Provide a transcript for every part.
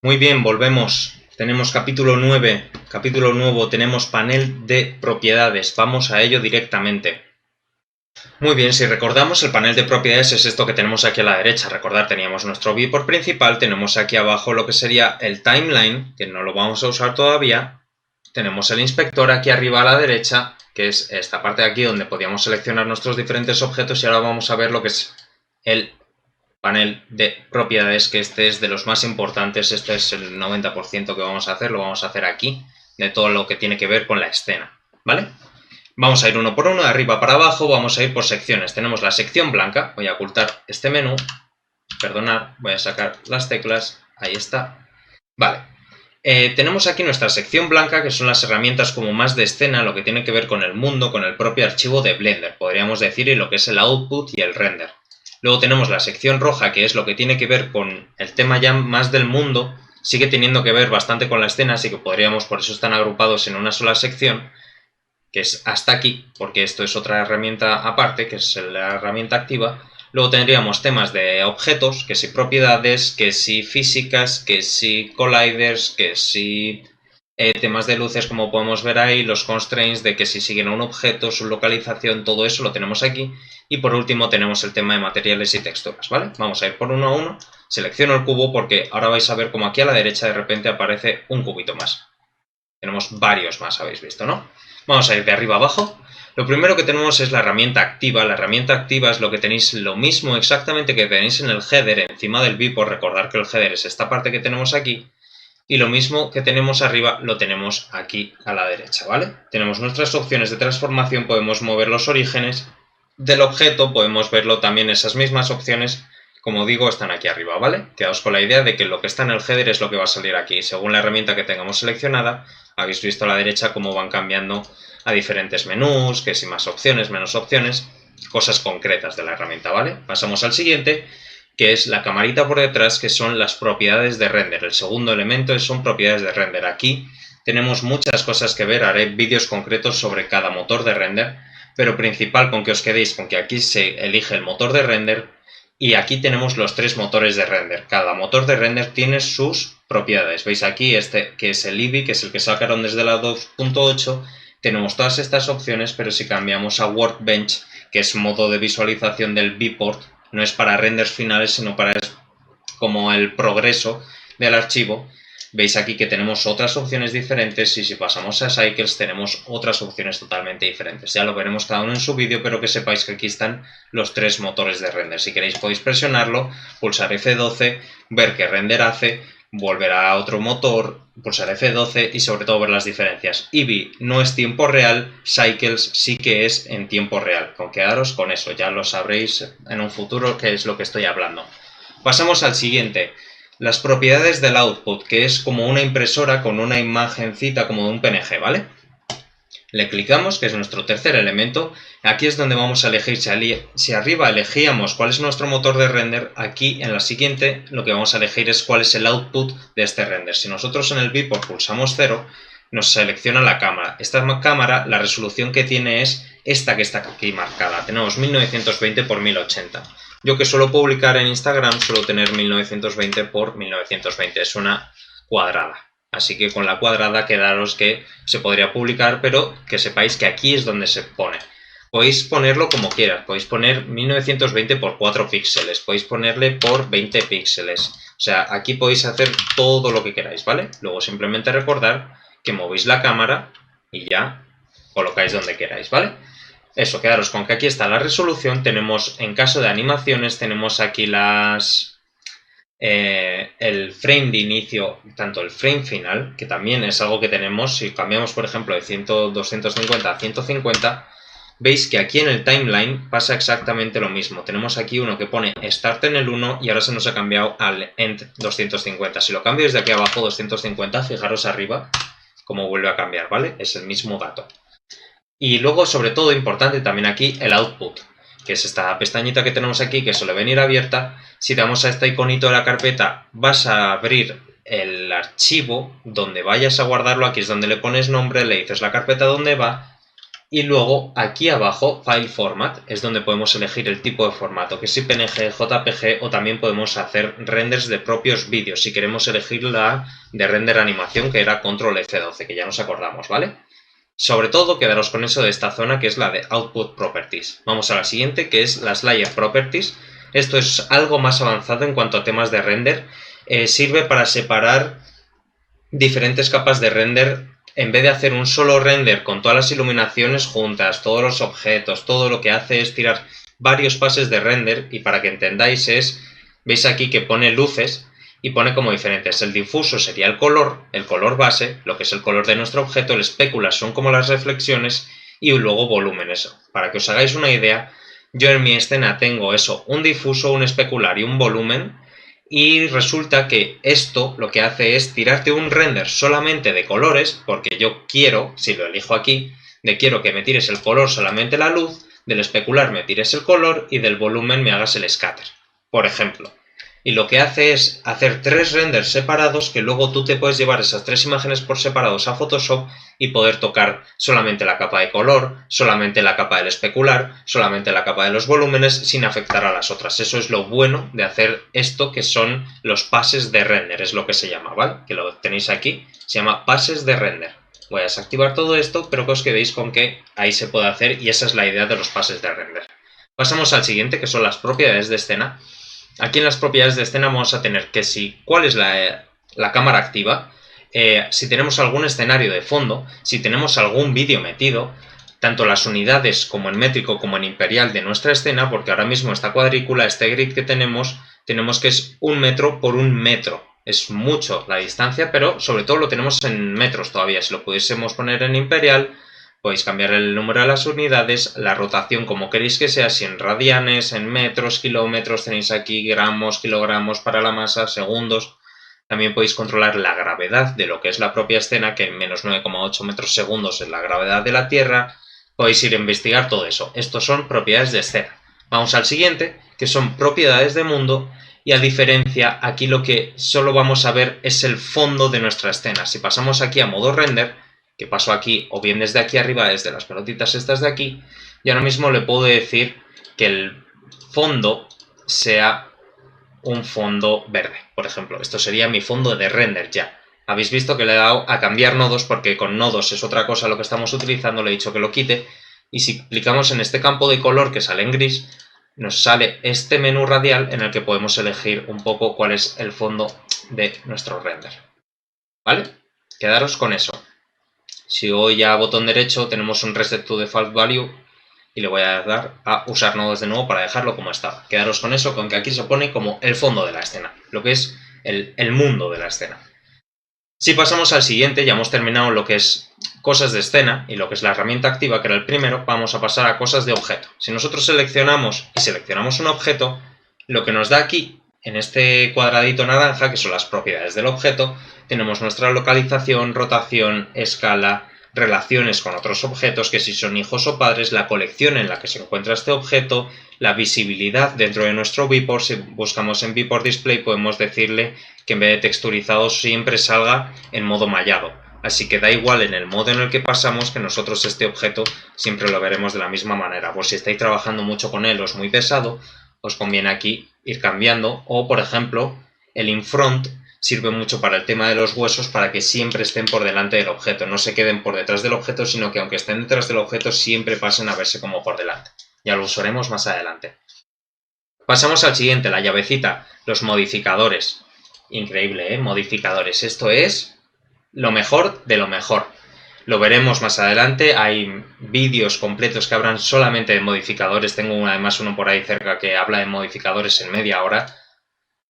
Muy bien, volvemos. Tenemos capítulo 9, capítulo nuevo, tenemos panel de propiedades. Vamos a ello directamente. Muy bien, si recordamos, el panel de propiedades es esto que tenemos aquí a la derecha. Recordar, teníamos nuestro viewport principal, tenemos aquí abajo lo que sería el timeline, que no lo vamos a usar todavía. Tenemos el inspector aquí arriba a la derecha, que es esta parte de aquí donde podíamos seleccionar nuestros diferentes objetos, y ahora vamos a ver lo que es el panel de propiedades, que este es de los más importantes. Este es el 90% que vamos a hacer, lo vamos a hacer aquí, de todo lo que tiene que ver con la escena, ¿vale? Vamos a ir uno por uno, de arriba para abajo, vamos a ir por secciones. Tenemos la sección blanca, voy a ocultar este menú, perdonad, voy a sacar las teclas, ahí está, vale. Tenemos aquí nuestra sección blanca, que son las herramientas como más de escena, lo que tiene que ver con el mundo, con el propio archivo de Blender, podríamos decir, y lo que es el output y el render. Luego tenemos la sección roja, que es lo que tiene que ver con el tema ya más del mundo, sigue teniendo que ver bastante con la escena, así que podríamos, por eso están agrupados en una sola sección, que es hasta aquí, porque esto es otra herramienta aparte, que es la herramienta activa. Luego tendríamos temas de objetos, que si propiedades, que si físicas, que si colliders, que si temas de luces, como podemos ver ahí, los constraints de que si siguen a un objeto, su localización, todo eso lo tenemos aquí. Y por último tenemos el tema de materiales y texturas, ¿vale? Vamos a ir por uno a uno. Selecciono el cubo porque ahora vais a ver como aquí a la derecha de repente aparece un cubito más. Tenemos varios más, habéis visto, ¿no? Vamos a ir de arriba a abajo. Lo primero que tenemos es la herramienta activa. La herramienta activa es lo que tenéis, lo mismo exactamente que tenéis en el header, encima del viewport. Recordar que el header es esta parte que tenemos aquí. Y lo mismo que tenemos arriba lo tenemos aquí a la derecha, ¿vale? Tenemos nuestras opciones de transformación, podemos mover los orígenes del objeto, podemos verlo también, esas mismas opciones, como digo, están aquí arriba, ¿vale? Quedaos con la idea de que lo que está en el header es lo que va a salir aquí. Según la herramienta que tengamos seleccionada, habéis visto a la derecha cómo van cambiando a diferentes menús, que si más opciones, menos opciones, cosas concretas de la herramienta, ¿vale? Pasamos al siguiente, que es la camarita por detrás, que son las propiedades de render. El segundo elemento son propiedades de render. Aquí tenemos muchas cosas que ver, haré vídeos concretos sobre cada motor de render, pero principal con que os quedéis con que aquí se elige el motor de render y aquí tenemos los tres motores de render. Cada motor de render tiene sus propiedades. Veis aquí este que es el Eevee, que es el que sacaron desde la 2.8. Tenemos todas estas opciones, pero si cambiamos a Workbench, que es modo de visualización del viewport, no es para renders finales, sino para como el progreso del archivo. Veis aquí que tenemos otras opciones diferentes y si pasamos a Cycles tenemos otras opciones totalmente diferentes. Ya lo veremos cada uno en su vídeo, pero que sepáis que aquí están los tres motores de render. Si queréis podéis presionarlo, pulsar F12, ver qué render hace, volver a otro motor, pulsar F12 y sobre todo ver las diferencias. Eevee no es tiempo real, Cycles sí que es en tiempo real. Con quedaros con eso, ya lo sabréis en un futuro qué es lo que estoy hablando. Pasamos al siguiente, las propiedades del output, que es como una impresora con una imagencita como de un PNG, ¿vale? Le clicamos, que es nuestro tercer elemento. Aquí es donde vamos a elegir, si arriba elegíamos cuál es nuestro motor de render, aquí en la siguiente lo que vamos a elegir es cuál es el output de este render. Si nosotros en el viewport pulsamos 0, nos selecciona la cámara. Esta cámara, la resolución que tiene es esta que está aquí marcada. Tenemos 1920 x 1080. Yo que suelo publicar en Instagram suelo tener 1920 x 1920. Es una cuadrada. Así que con la cuadrada quedaros que se podría publicar, pero que sepáis que aquí es donde se pone. Podéis ponerlo como quieras, podéis poner 1920 x 4 píxeles, podéis ponerle por 20 píxeles. O sea, aquí podéis hacer todo lo que queráis, ¿vale? Luego simplemente recordar que movéis la cámara y ya colocáis donde queráis, ¿vale? Eso, quedaros con que aquí está la resolución. Tenemos, en caso de animaciones, tenemos aquí el frame de inicio, tanto el frame final, que también es algo que tenemos, si cambiamos por ejemplo de 250 a 150, veis que aquí en el timeline pasa exactamente lo mismo. Tenemos aquí uno que pone Start en el 1 y ahora se nos ha cambiado al End 250. Si lo cambio desde aquí abajo 250, fijaros arriba cómo vuelve a cambiar, ¿vale? Es el mismo dato. Y luego, sobre todo, importante también aquí, el output, que es esta pestañita que tenemos aquí, que suele venir abierta. Si damos a este iconito de la carpeta, vas a abrir el archivo donde vayas a guardarlo. Aquí es donde le pones nombre, le dices la carpeta donde va Y luego aquí abajo, File Format, es donde podemos elegir el tipo de formato, que si PNG, JPG o también podemos hacer renders de propios vídeos, si queremos elegir la de render animación, que era Control F12, que ya nos acordamos, ¿vale? Sobre todo, quedaros con eso de esta zona, que es la de Output Properties. Vamos a la siguiente, que es las Layer Properties. Esto es algo más avanzado en cuanto a temas de render. Sirve para separar diferentes capas de render. En vez de hacer un solo render con todas las iluminaciones juntas, todos los objetos, todo lo que hace es tirar varios pases de render, y para que entendáis veis aquí que pone luces y pone como diferentes. El difuso sería el color base, lo que es el color de nuestro objeto, el specular son como las reflexiones y luego volúmenes. Para que os hagáis una idea, yo en mi escena tengo eso, un difuso, un especular y un volumen. Y resulta que esto lo que hace es tirarte un render solamente de colores, porque yo quiero, si lo elijo aquí, quiero que me tires el color solamente la luz, del especular me tires el color y del volumen me hagas el scatter, por ejemplo. Y lo que hace es hacer 3 renders separados, que luego tú te puedes llevar esas 3 imágenes por separados a Photoshop y poder tocar solamente la capa de color, solamente la capa del especular, solamente la capa de los volúmenes, sin afectar a las otras. Eso es lo bueno de hacer esto, que son los pases de render, es lo que se llama, ¿vale? Que lo tenéis aquí, se llama pases de render. Voy a desactivar todo esto, pero que os quedéis con que ahí se puede hacer, y esa es la idea de los pases de render. Pasamos al siguiente, que son las propiedades de escena. Aquí en las propiedades de escena vamos a tener que cuál es la cámara activa, si tenemos algún escenario de fondo, si tenemos algún vídeo metido, tanto las unidades como en métrico como en imperial de nuestra escena, porque ahora mismo esta cuadrícula, este grid que tenemos que es 1 metro por 1 metro. Es mucho la distancia, pero sobre todo lo tenemos en metros todavía. Si lo pudiésemos poner en imperial, podéis cambiar el número de las unidades, la rotación como queréis que sea, si en radianes, en metros, kilómetros, tenéis aquí gramos, kilogramos para la masa, segundos. También podéis controlar la gravedad de lo que es la propia escena, que en menos 9,8 metros segundos es la gravedad de la Tierra. Podéis ir a investigar todo eso. Estos son propiedades de escena. Vamos al siguiente, que son propiedades de mundo, y a diferencia, aquí lo que solo vamos a ver es el fondo de nuestra escena. Si pasamos aquí a modo render, que paso aquí, o bien desde aquí arriba, desde las pelotitas estas de aquí, y ahora mismo le puedo decir que el fondo sea un fondo verde, por ejemplo. Esto sería mi fondo de render ya. Habéis visto que le he dado a cambiar nodos, porque con nodos es otra cosa lo que estamos utilizando, le he dicho que lo quite, y si clicamos en este campo de color que sale en gris, nos sale este menú radial en el que podemos elegir un poco cuál es el fondo de nuestro render. ¿Vale? Quedaros con eso. Si voy a botón derecho, tenemos un Reset to Default Value y le voy a dar a usar nodos de nuevo para dejarlo como estaba. Quedaros con eso, con que aquí se pone como el fondo de la escena, lo que es el mundo de la escena. Si pasamos al siguiente, ya hemos terminado lo que es cosas de escena y lo que es la herramienta activa, que era el primero, vamos a pasar a cosas de objeto. Si nosotros seleccionamos un objeto, lo que nos da aquí, en este cuadradito naranja, que son las propiedades del objeto, tenemos nuestra localización, rotación, escala, relaciones con otros objetos, que si son hijos o padres, la colección en la que se encuentra este objeto, la visibilidad dentro de nuestro viewport. Si buscamos en viewport display, podemos decirle que en vez de texturizado siempre salga en modo mallado. Así que da igual en el modo en el que pasamos, que nosotros este objeto siempre lo veremos de la misma manera. Por si estáis trabajando mucho con él o es muy pesado, os conviene aquí ir cambiando. O, por ejemplo, el in-front sirve mucho para el tema de los huesos, para que siempre estén por delante del objeto. No se queden por detrás del objeto, sino que aunque estén detrás del objeto, siempre pasen a verse como por delante. Ya lo usaremos más adelante. Pasamos al siguiente, la llavecita, los modificadores. Increíble, ¿eh? Modificadores. Esto es lo mejor de lo mejor. Lo veremos más adelante. Hay vídeos completos que hablan solamente de modificadores. Tengo además uno por ahí cerca que habla de modificadores en media hora.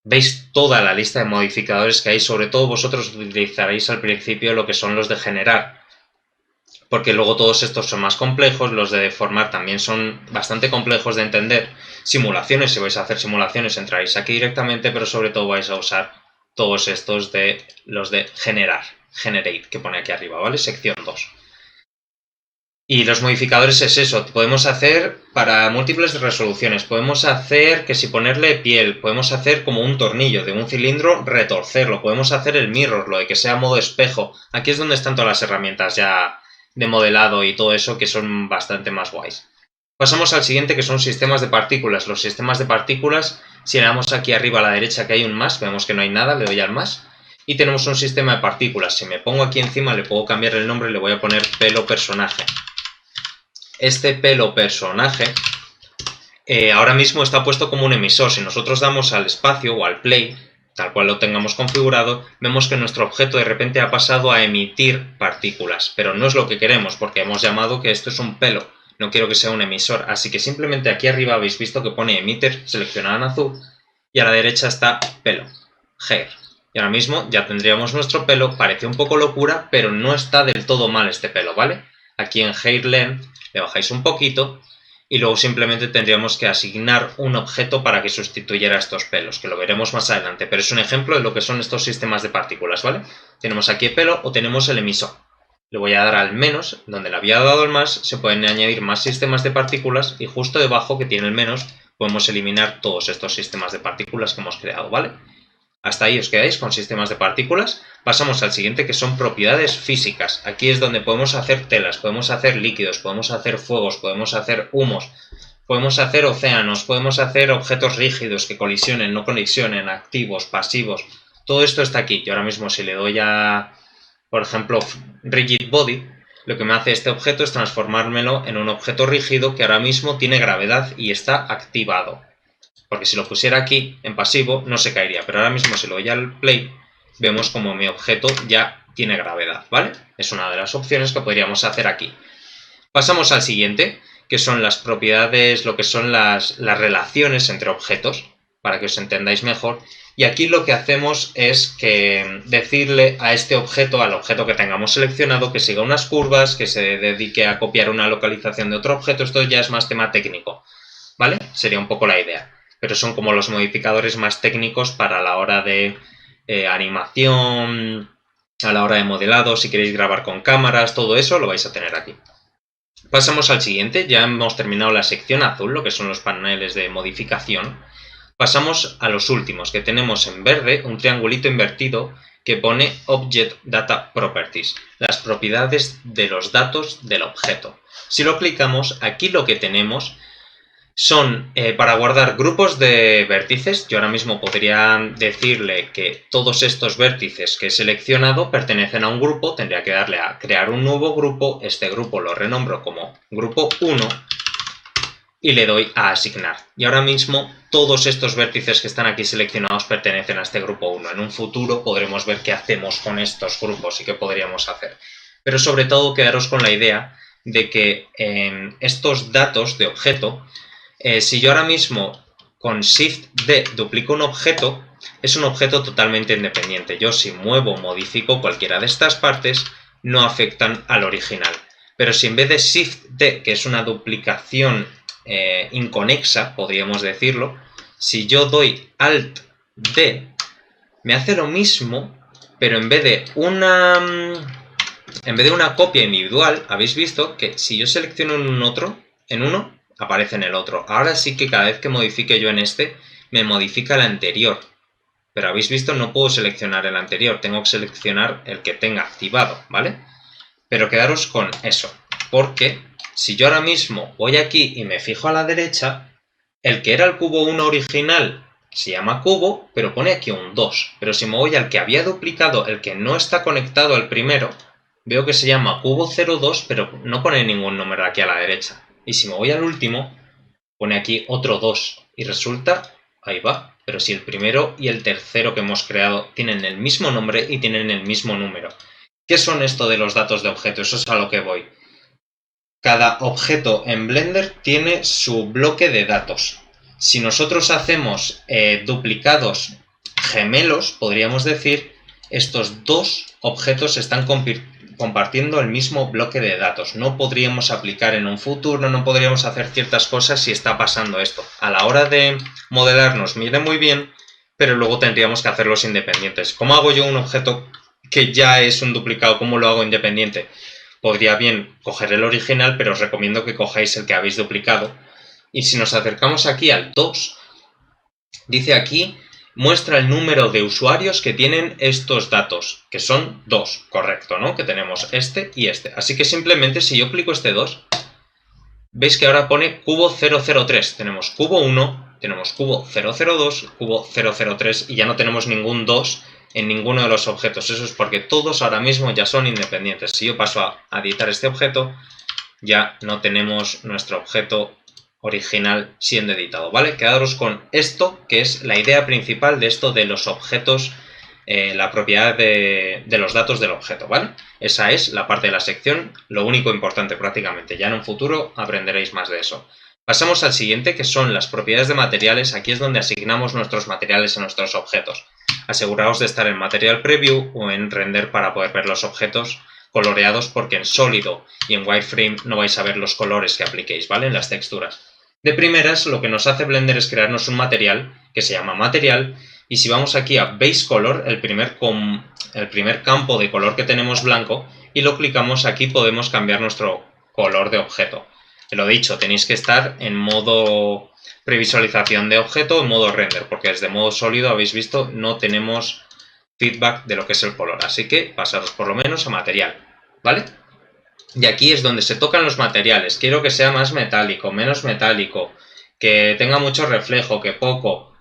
Veis toda la lista de modificadores que hay. Sobre todo vosotros utilizaréis al principio lo que son los de generar, porque luego todos estos son más complejos. Los de deformar también son bastante complejos de entender. Simulaciones, si vais a hacer simulaciones, entraréis aquí directamente, pero sobre todo vais a usar todos estos de los de generar, generate, que pone aquí arriba, ¿vale? Sección 2. Y los modificadores es eso, podemos hacer para múltiples resoluciones, podemos hacer que si ponerle piel, podemos hacer como un tornillo de un cilindro, retorcerlo, podemos hacer el mirror, lo de que sea modo espejo. Aquí es donde están todas las herramientas ya de modelado y todo eso que son bastante más guays. Pasamos al siguiente, que son sistemas de partículas. Los sistemas de partículas, si le damos aquí arriba a la derecha que hay un más, vemos que no hay nada, le doy al más. Y tenemos un sistema de partículas. Si me pongo aquí encima le puedo cambiar el nombre y le voy a poner pelo personaje. Este pelo personaje ahora mismo está puesto como un emisor. Si nosotros damos al espacio o al play, tal cual lo tengamos configurado, vemos que nuestro objeto de repente ha pasado a emitir partículas. Pero no es lo que queremos porque hemos llamado que esto es un pelo. No quiero que sea un emisor, así que simplemente aquí arriba habéis visto que pone emitter, seleccionado en azul, y a la derecha está pelo, hair. Y ahora mismo ya tendríamos nuestro pelo, parece un poco locura, pero no está del todo mal este pelo, ¿vale? Aquí en hair length le bajáis un poquito y luego simplemente tendríamos que asignar un objeto para que sustituyera estos pelos, que lo veremos más adelante, pero es un ejemplo de lo que son estos sistemas de partículas, ¿vale? Tenemos aquí el pelo o tenemos el emisor. Le voy a dar al menos, donde le había dado al más, se pueden añadir más sistemas de partículas y justo debajo que tiene el menos podemos eliminar todos estos sistemas de partículas que hemos creado, ¿vale? Hasta ahí os quedáis con sistemas de partículas. Pasamos al siguiente, que son propiedades físicas. Aquí es donde podemos hacer telas, podemos hacer líquidos, podemos hacer fuegos, podemos hacer humos, podemos hacer océanos, podemos hacer objetos rígidos que colisionen, no colisionen, activos, pasivos. Todo esto está aquí. Yo ahora mismo si le doy a, por ejemplo, rigid body, lo que me hace este objeto es transformármelo en un objeto rígido que ahora mismo tiene gravedad y está activado. Porque si lo pusiera aquí en pasivo no se caería, pero ahora mismo si lo doy al play vemos como mi objeto ya tiene gravedad, ¿vale? Es una de las opciones que podríamos hacer aquí. Pasamos al siguiente, que son las propiedades, lo que son las relaciones entre objetos, para que os entendáis mejor. Y aquí lo que hacemos es que decirle a este objeto, al objeto que tengamos seleccionado, que siga unas curvas, que se dedique a copiar una localización de otro objeto. Esto ya es más tema técnico, ¿vale? Sería un poco la idea. Pero son como los modificadores más técnicos para la hora de animación, a la hora de modelado, si queréis grabar con cámaras, todo eso lo vais a tener aquí. Pasamos al siguiente, ya hemos terminado la sección azul, lo que son los paneles de modificación. Pasamos a los últimos, que tenemos en verde un triangulito invertido que pone Object Data Properties, las propiedades de los datos del objeto. Si lo clicamos, aquí lo que tenemos son para guardar grupos de vértices. Yo ahora mismo podría decirle que todos estos vértices que he seleccionado pertenecen a un grupo, tendría que darle a crear un nuevo grupo, este grupo lo renombro como grupo 1 y le doy a asignar. Y ahora mismo todos estos vértices que están aquí seleccionados pertenecen a este grupo 1. En un futuro podremos ver qué hacemos con estos grupos y qué podríamos hacer. Pero sobre todo quedaros con la idea de que estos datos de objeto, si yo ahora mismo con Shift-D duplico un objeto, es un objeto totalmente independiente. Yo si muevo o modifico cualquiera de estas partes, no afectan al original. Pero si en vez de Shift-D, que es una duplicación inconexa, podríamos decirlo, si yo doy Alt-D, me hace lo mismo, pero en vez de una copia individual, habéis visto que si yo selecciono en uno, aparece en el otro. Ahora sí que cada vez que modifique yo en este, me modifica el anterior. Pero habéis visto, no puedo seleccionar el anterior, tengo que seleccionar el que tenga activado, ¿vale? Pero quedaros con eso, porque si yo ahora mismo voy aquí y me fijo a la derecha, el que era el cubo 1 original se llama cubo, pero pone aquí un 2. Pero si me voy al que había duplicado, el que no está conectado al primero, veo que se llama cubo 02, pero no pone ningún número aquí a la derecha. Y si me voy al último, pone aquí otro 2. Y resulta, ahí va, pero si el primero y el tercero que hemos creado tienen el mismo nombre y tienen el mismo número. ¿Qué son esto de los datos de objeto? Eso es a lo que voy. Cada objeto en Blender tiene su bloque de datos. Si nosotros hacemos duplicados gemelos, podríamos decir, estos dos objetos están compartiendo el mismo bloque de datos. No podríamos aplicar en un futuro, no podríamos hacer ciertas cosas si está pasando esto. A la hora de modelar nos mide muy bien, pero luego tendríamos que hacerlos independientes. ¿Cómo hago yo un objeto que ya es un duplicado? ¿Cómo lo hago independiente? Podría bien coger el original, pero os recomiendo que cojáis el que habéis duplicado. Y si nos acercamos aquí al 2, dice aquí muestra el número de usuarios que tienen estos datos, que son 2, correcto, ¿no? Que tenemos este y este. Así que simplemente si yo clico este 2, veis que ahora pone cubo 003. Tenemos cubo 1, tenemos cubo 002, cubo 003 y ya no tenemos ningún 2 en ninguno de los objetos. Eso es porque todos ahora mismo ya son independientes. Si yo paso a editar este objeto, ya no tenemos nuestro objeto original siendo editado, ¿vale? Quedaros con esto, que es la idea principal de esto de los objetos, la propiedad de los datos del objeto, ¿vale? Esa es la parte de la sección, lo único importante prácticamente. Ya en un futuro aprenderéis más de eso. Pasamos al siguiente, que son las propiedades de materiales. Aquí es donde asignamos nuestros materiales a nuestros objetos. Aseguraos de estar en Material Preview o en Render para poder ver los objetos coloreados, porque en sólido y en wireframe no vais a ver los colores que apliquéis, ¿vale? En las texturas. De primeras, lo que nos hace Blender es crearnos un material que se llama material, y si vamos aquí a Base Color, el primer campo de color que tenemos blanco, y lo clicamos aquí, podemos cambiar nuestro color de objeto. Lo dicho, tenéis que estar en modo previsualización de objeto, en modo render, porque desde modo sólido, habéis visto, no tenemos feedback de lo que es el color, así que pasaros por lo menos a material, ¿vale? Y aquí es donde se tocan los materiales. Quiero que sea más metálico, menos metálico, que tenga mucho reflejo, que poco.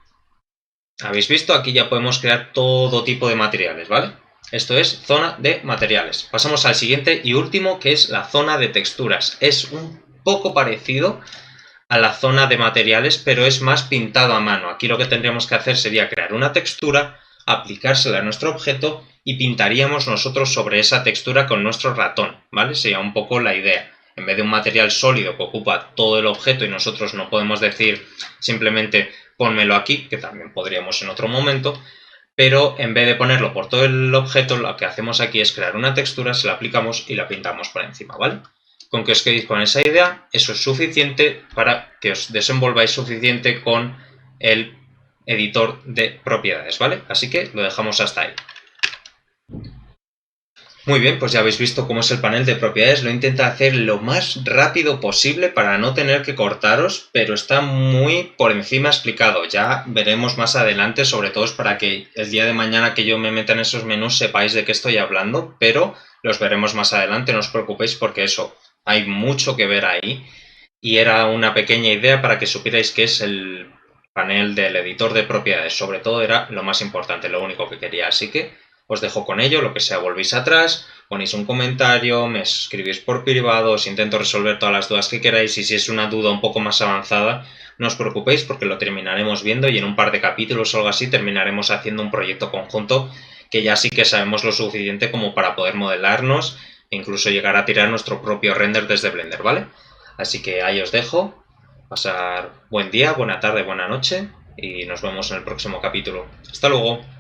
¿Habéis visto? Aquí ya podemos crear todo tipo de materiales, ¿vale? Esto es zona de materiales. Pasamos al siguiente y último, que es la zona de texturas. Es un poco parecido a la zona de materiales, pero es más pintado a mano. Aquí lo que tendríamos que hacer sería crear una textura, aplicársela a nuestro objeto y pintaríamos nosotros sobre esa textura con nuestro ratón, ¿vale? Sería un poco la idea. En vez de un material sólido que ocupa todo el objeto y nosotros no podemos decir simplemente pónmelo aquí, que también podríamos en otro momento, pero en vez de ponerlo por todo el objeto, lo que hacemos aquí es crear una textura, se la aplicamos y la pintamos por encima, ¿vale? Con que os quedéis con esa idea, eso es suficiente para que os desenvolváis suficiente con el editor de propiedades, ¿vale? Así que lo dejamos hasta ahí. Muy bien, pues ya habéis visto cómo es el panel de propiedades. Lo he intentado hacer lo más rápido posible para no tener que cortaros, pero está muy por encima explicado. Ya veremos más adelante, sobre todo es para que el día de mañana que yo me meta en esos menús sepáis de qué estoy hablando, pero los veremos más adelante, no os preocupéis porque eso, hay mucho que ver ahí. Y era una pequeña idea para que supierais qué es el panel del editor de propiedades. Sobre todo era lo más importante, lo único que quería. Así que os dejo con ello, lo que sea, volvéis atrás, ponéis un comentario, me escribís por privado, os intento resolver todas las dudas que queráis y si es una duda un poco más avanzada, no os preocupéis porque lo terminaremos viendo y en un par de capítulos o algo así terminaremos haciendo un proyecto conjunto que ya sí que sabemos lo suficiente como para poder modelarnos e incluso llegar a tirar nuestro propio render desde Blender, ¿vale? Así que ahí os dejo, pasar buen día, buena tarde, buena noche y nos vemos en el próximo capítulo. Hasta luego.